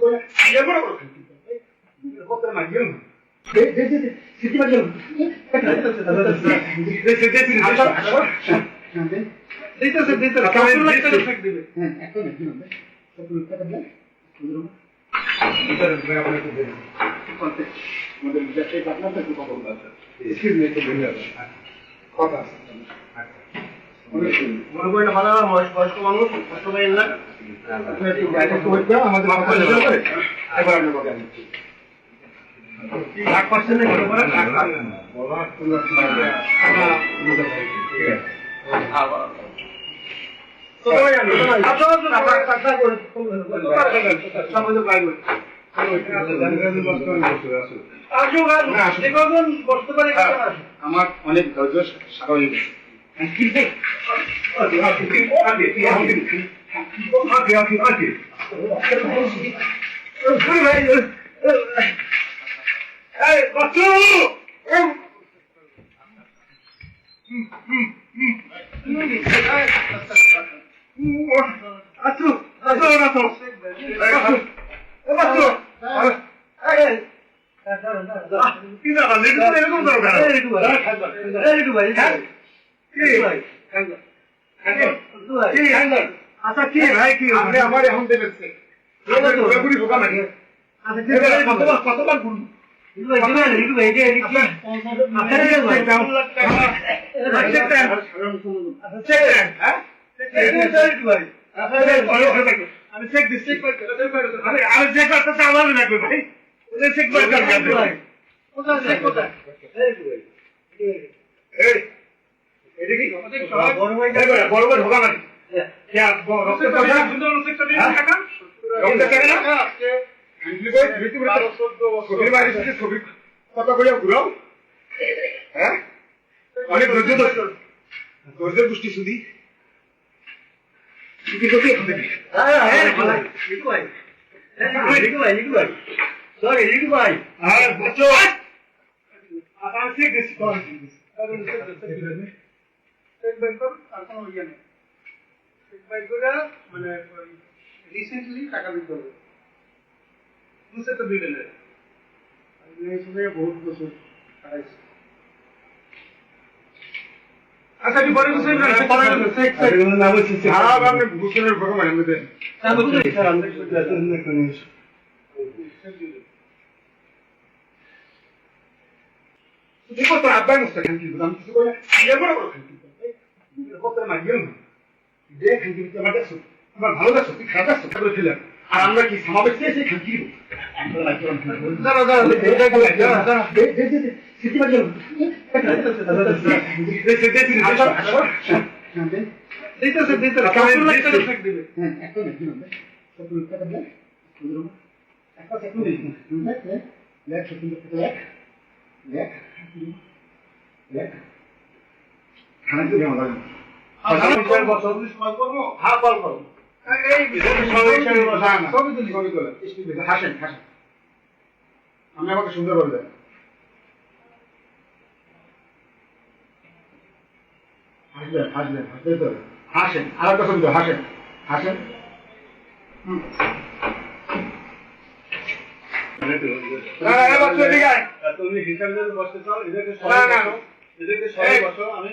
ये बड़ा बड़ा होता है मारियो दे दे दे सिटी मारियो देता से देता काउंटर लगता है फेंक देबे हां এখন কি হবে সব লুটটা করলে বুঝলো इधर मैं अपने को दे कोनते মডেল যাচ্ছে আপনার তো কথা বলতে আছে इसके लिए तो बढ़िया কথা আছে মনে করেন ভালো বয়স্ক মানুষ কষ্ট পাইল না একটু বাইরে তো হইতো আমাদের মাথা করে এবার আমরা কথা বলছি কি 8% এর উপরে বলা তোমরা ঠিক আছে আবার তো ভাই আমি আপনারা কথা করে সমাজে বাইরে আমার অনেক ধৈর্য সারা হয়ে গেছে আচ্ছা কি ভাই কি আপনি আমার এখন দেখছে পুরোপুরি ঢোকা লাগে আচ্ছা ঠিক আছে কতবার বলুন আমি চেক দিচ্ছি আমি চেক করতে আমার লাগবে ভাই ওদের চেক করে ভাই কোথায় চেক কোথায় এটা কি বড় ভাই বড় ভাই ঢোকা না क्या रक्त पड़ा सुंदर सेक्टर দিয়ে টাকা রক্ত টাকা না আজকে হ্যান্ডলি কই ভিতরে 14 বছর ছবি বাইরে থেকে ছবি কত করে ঘুরাও হ্যাঁ অনেক ধৈর্য দৃষ্টি শুধু কি করতে হবে হ্যাঁ লিখো ভাই সরি লিখো ভাই আর বচ্চো আসান সে গেছি কোন চেক ব্যাংক আর কোন ইয়া নেই বাইকগুলা মানে রিসেন্টলি টাকা দিতে হবে দুসে তো দিলেন আমি এই সময় বহুত বছর কাটাইছি আচ্ছা কি বড় বছর না চেক নাম হচ্ছে হ্যাঁ আপনি বছরের ভাগ মানে মধ্যে স্যার আমরা দেখো তো আব্বা মুস্তাকিম কি বললাম কিছু বলে ये বড় বড় কত মারিও দেখ কিন্তু আমার দেখছো আমার ভালো লাগছে তুই খারাপ লাগছে তাহলে ছিলাম আর আমরা কি সমাবেশ এসে খাকি আমরা লাগছে দাঁড়া দে সিটি মারিও দেতা সে দেতা কাউন্টার লাগতে ফেক দিবে হ্যাঁ এখন কি হবে সব লুটটা করলে বুঝলো একটা সেকেন্ড লেখ সেকেন্ড লেখ খানা তো কেমন লাগে আমি আমাকে সুন্দর বলবেন হাসেন আর একটা ছবি হাসেন তুমি হিসাবে বসতে চাও এদেরকে সবাই বসো আমি